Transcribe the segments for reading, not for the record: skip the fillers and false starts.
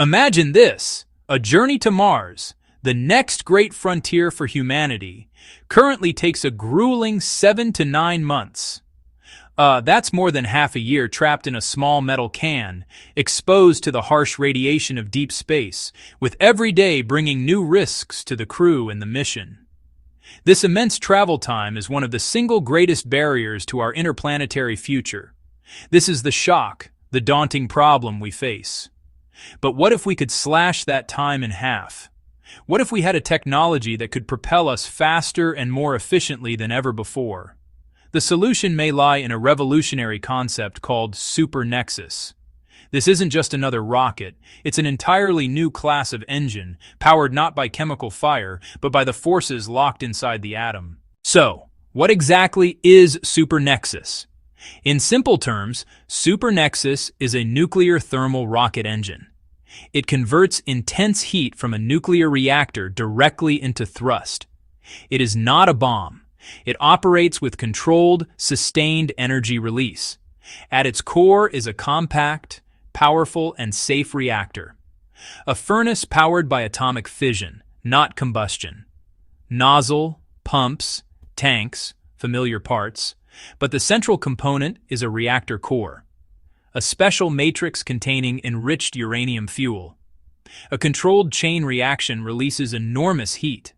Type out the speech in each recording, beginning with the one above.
Imagine this, a journey to Mars, the next great frontier for humanity, currently takes a grueling 7 to 9 months. That's more than half a year trapped in a small metal can, exposed to the harsh radiation of deep space, with every day bringing new risks to the crew and the mission. This immense travel time is one of the single greatest barriers to our interplanetary future. This is the shock, the daunting problem we face. But what if we could slash that time in half? What if we had a technology that could propel us faster and more efficiently than ever before? The solution may lie in a revolutionary concept called Super NEXUS. This isn't just another rocket, it's an entirely new class of engine, powered not by chemical fire, but by the forces locked inside the atom. So, what exactly is Super NEXUS? In simple terms, Super NEXUS is a nuclear thermal rocket engine. It converts intense heat from a nuclear reactor directly into thrust. It is not a bomb. It operates with controlled, sustained energy release. At its core is a compact, powerful, and safe reactor. A furnace powered by atomic fission, not combustion. Nozzle, pumps, tanks, familiar parts, but the central component is a reactor core. A special matrix containing enriched uranium fuel. A controlled chain reaction releases enormous heat.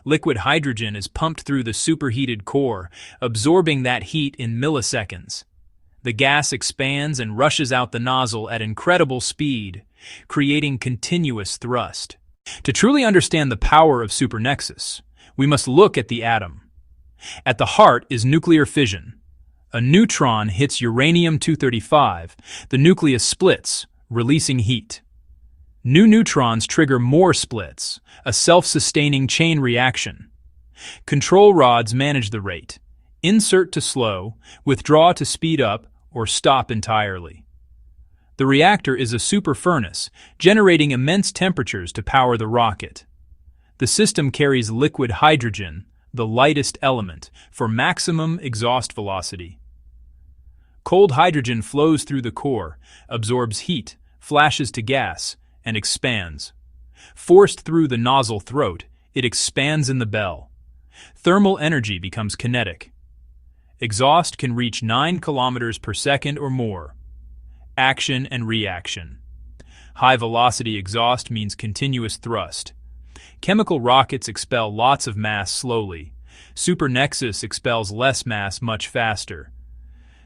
Liquid hydrogen is pumped through the superheated core, absorbing that heat in milliseconds. The gas expands and rushes out the nozzle at incredible speed, creating continuous thrust. To truly understand the power of Super NEXUS, we must look at the atom. At the heart is nuclear fission. A neutron hits uranium-235, the nucleus splits, releasing heat. New neutrons trigger more splits, a self-sustaining chain reaction. Control rods manage the rate. Insert to slow, withdraw to speed up, or stop entirely. The reactor is a super furnace, generating immense temperatures to power the rocket. The system carries liquid hydrogen, the lightest element, for maximum exhaust velocity. Cold hydrogen flows through the core, absorbs heat, flashes to gas, and expands. Forced through the nozzle throat, it expands in the bell. Thermal energy becomes kinetic. Exhaust can reach 9 kilometers per second or more. Action and reaction. High-velocity exhaust means continuous thrust. Chemical rockets expel lots of mass slowly. Super NEXUS expels less mass much faster.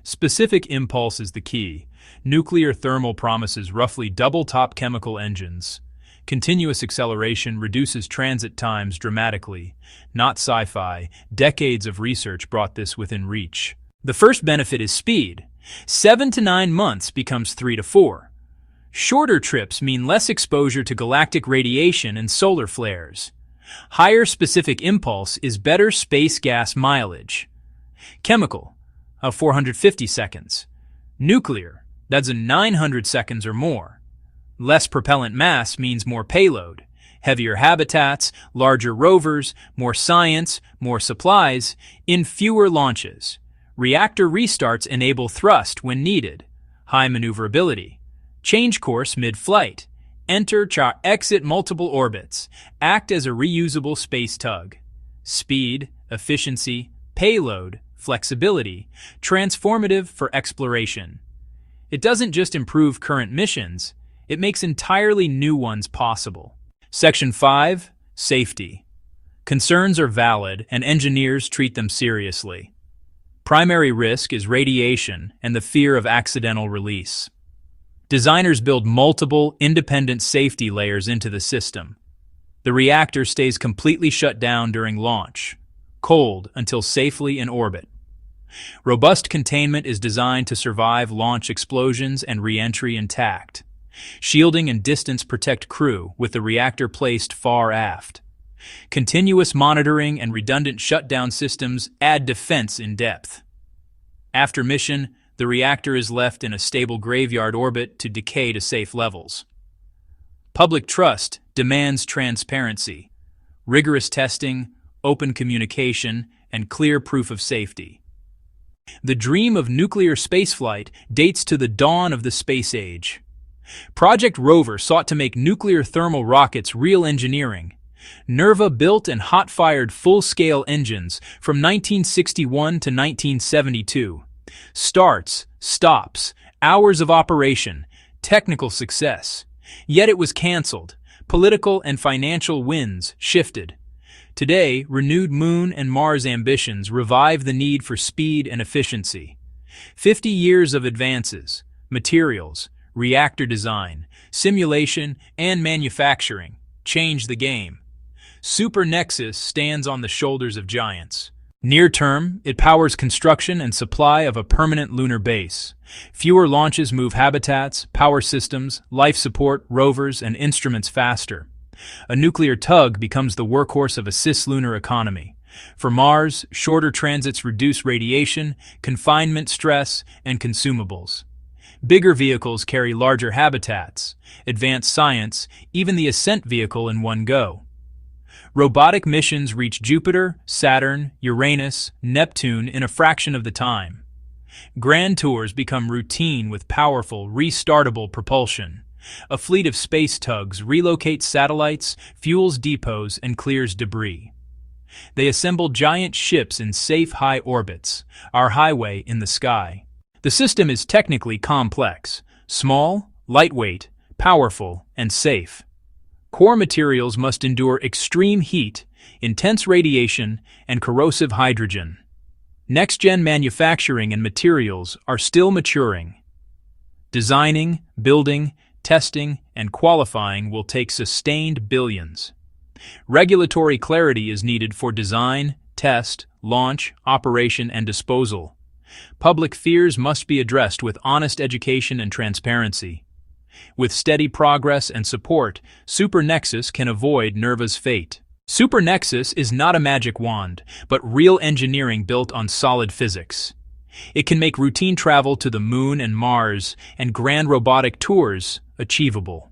Specific impulse is the key. Nuclear thermal promises roughly double top chemical engines. Continuous acceleration reduces transit times dramatically. Not sci-fi, decades of research brought this within reach. The first benefit is speed. 7 to 9 months becomes 3 to 4. Shorter trips mean less exposure to galactic radiation and solar flares. Higher specific impulse is better space gas mileage. Chemical, 450 seconds. Nuclear, that's 900 seconds or more. Less propellant mass means more payload. Heavier habitats, larger rovers, more science, more supplies, in fewer launches. Reactor restarts enable thrust when needed. High maneuverability. Change course mid-flight. Enter, exit multiple orbits. Act as a reusable space tug. Speed, efficiency, payload, flexibility, transformative for exploration. It doesn't just improve current missions, it makes entirely new ones possible. Section 5. Safety. Concerns are valid and engineers treat them seriously. Primary risk is radiation and the fear of accidental release. Designers build multiple, independent safety layers into the system. The reactor stays completely shut down during launch, cold until safely in orbit. Robust containment is designed to survive launch explosions and re-entry intact. Shielding and distance protect crew with the reactor placed far aft. Continuous monitoring and redundant shutdown systems add defense in depth. After mission, the reactor is left in a stable graveyard orbit to decay to safe levels. Public trust demands transparency, rigorous testing, open communication, and clear proof of safety. The dream of nuclear spaceflight dates to the dawn of the space age. Project Rover sought to make nuclear thermal rockets real engineering. Nerva built and hot-fired full-scale engines from 1961 to 1972. Starts, stops, hours of operation, technical success. Yet it was cancelled. Political and financial winds shifted. Today, renewed Moon and Mars ambitions revive the need for speed and efficiency. 50 years of advances, materials, reactor design, simulation, and manufacturing change the game. Super NEXUS stands on the shoulders of giants. Near term, it powers construction and supply of a permanent lunar base. Fewer launches move habitats, power systems, life support, rovers, and instruments faster. A nuclear tug becomes the workhorse of a cislunar economy. For Mars, shorter transits reduce radiation, confinement stress, and consumables. Bigger vehicles carry larger habitats, advanced science, even the ascent vehicle in one go. Robotic missions reach Jupiter, Saturn, Uranus, Neptune in a fraction of the time. Grand tours become routine with powerful, restartable propulsion. A fleet of space tugs relocates satellites, fuels depots, and clears debris. They assemble giant ships in safe high orbits, our highway in the sky. The system is technically complex, small, lightweight, powerful, and safe. Core materials must endure extreme heat, intense radiation, and corrosive hydrogen. Next-gen manufacturing and materials are still maturing. Designing, building, testing, and qualifying will take sustained billions. Regulatory clarity is needed for design, test, launch, operation, and disposal. Public fears must be addressed with honest education and transparency. With steady progress and support, Super NEXUS can avoid Nerva's fate. Super NEXUS is not a magic wand, but real engineering built on solid physics. It can make routine travel to the Moon and Mars and grand robotic tours achievable.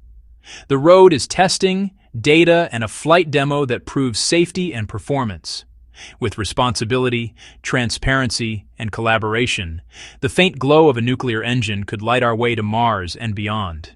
The road is testing, data, and a flight demo that proves safety and performance. With responsibility, transparency, and collaboration, the faint glow of a nuclear engine could light our way to Mars and beyond.